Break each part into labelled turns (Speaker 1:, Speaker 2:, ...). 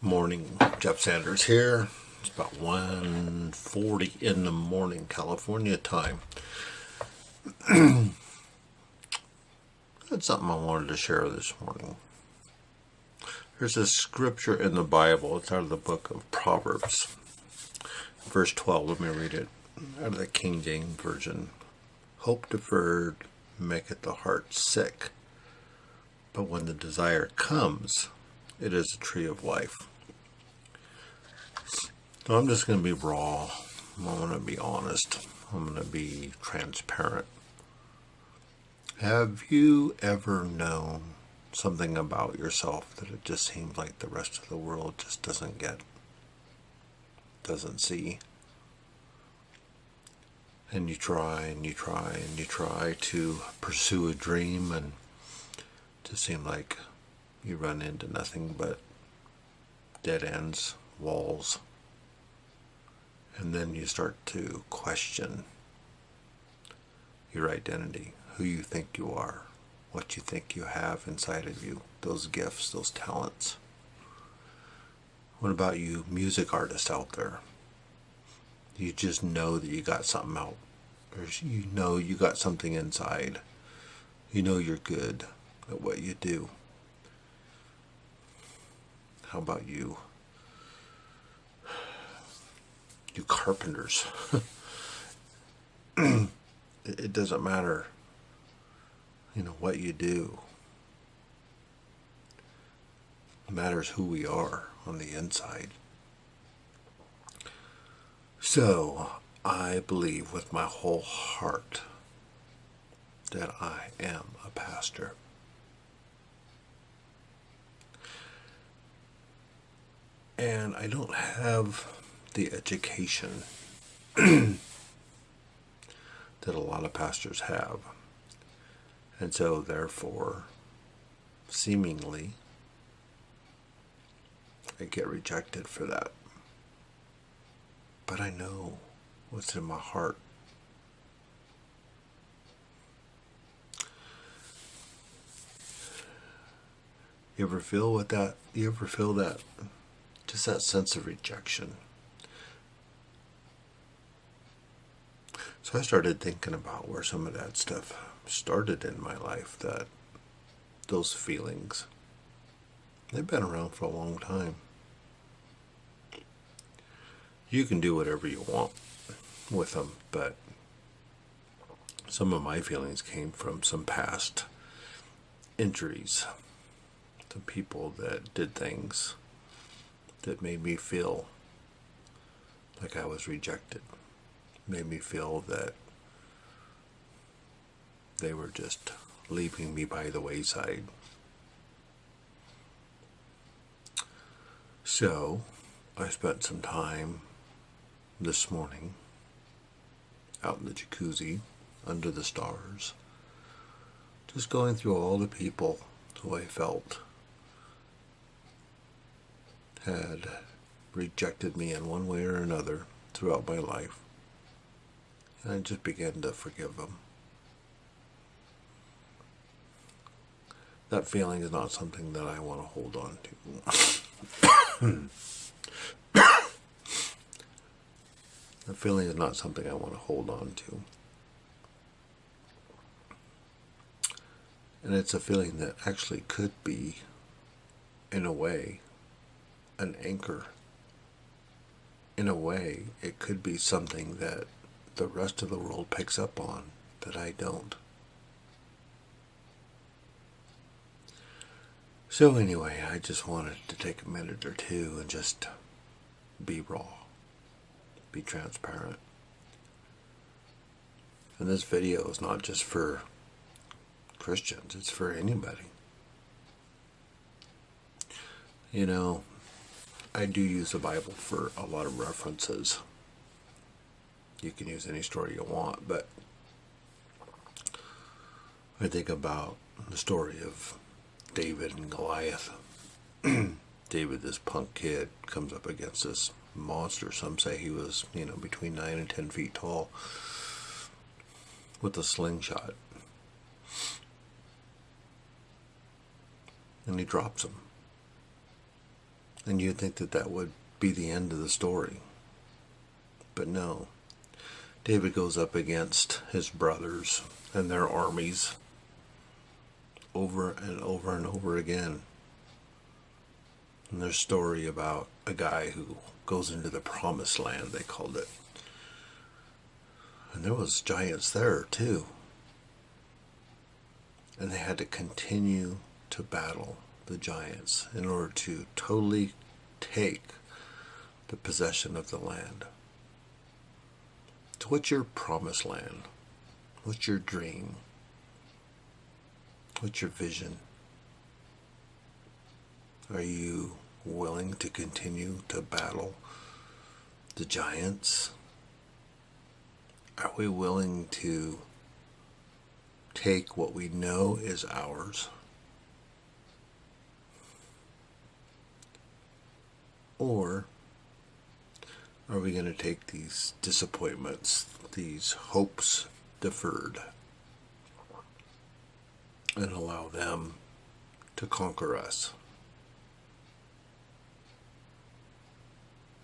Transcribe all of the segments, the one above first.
Speaker 1: Morning, Jeff Sanders here. It's about 1:40 in the morning, California time. That's something I wanted to share this morning. There's a scripture in the Bible. It's out of the book of Proverbs. Verse 12, let me read it out of the King James Version. Hope deferred maketh the heart sick, but when the desire comes, it is a tree of life. So I'm just going to be raw. I'm going to be honest. I'm going to be transparent. Have you ever known something about yourself that it just seems like the rest of the world just doesn't get, doesn't see? And you try and you try and you try to pursue a dream, and it just seems like you run into nothing but dead ends, walls. And then you start to question your identity, who you think you are, what you think you have inside of you, those gifts, those talents. What about you music artists out there? You just know that you got something out. Or you know you got something inside. You know you're good at what you do. How about you? You carpenters. It doesn't matter, what you do. It matters who we are on the inside. So, I believe with my whole heart that I am a pastor. And I don't have the education that a lot of pastors have. And so, therefore, seemingly, I get rejected for that. But I know what's in my heart. You ever feel that? Just that sense of rejection. So I started thinking about where some of that stuff started in my life, that those feelings, they've been around for a long time. You can do whatever you want with them, but some of my feelings came from some past injuries, some people that did things that made me feel like I was rejected, made me feel that they were just leaving me by the wayside. So I spent some time this morning out in the jacuzzi under the stars, just going through all the people who I felt had rejected me in one way or another throughout my life. And I just began to forgive them. That feeling is not something that I want to hold on to. That feeling is not something I want to hold on to. And it's a feeling that actually could be, in a way, an anchor. In a way, it could be something that the rest of the world picks up on that I don't. So anyway, I just wanted to take a minute or two and just be raw, be transparent. And this video is not just for Christians, it's for anybody. I do use the Bible for a lot of references. You can use any story you want, but I think about the story of David and Goliath. David, this punk kid, comes up against this monster. Some say he was, between 9 and 10 feet tall, with a slingshot. And he drops him. And you'd think that that would be the end of the story. But no. David goes up against his brothers and their armies over and over and over again. And there's a story about a guy who goes into the promised land, they called it. And there was giants there too. And they had to continue to battle the giants in order to totally take the possession of the land. So what's your promised land? What's your dream? What's your vision? Are you willing to continue to battle the giants? Are we willing to take what we know is ours? Or are we going to take these disappointments, these hopes deferred, and allow them to conquer us?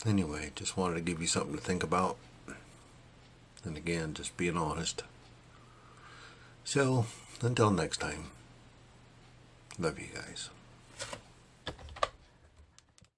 Speaker 1: Anyway, just wanted to give you something to think about. And again, just being honest. So, until next time, love you guys.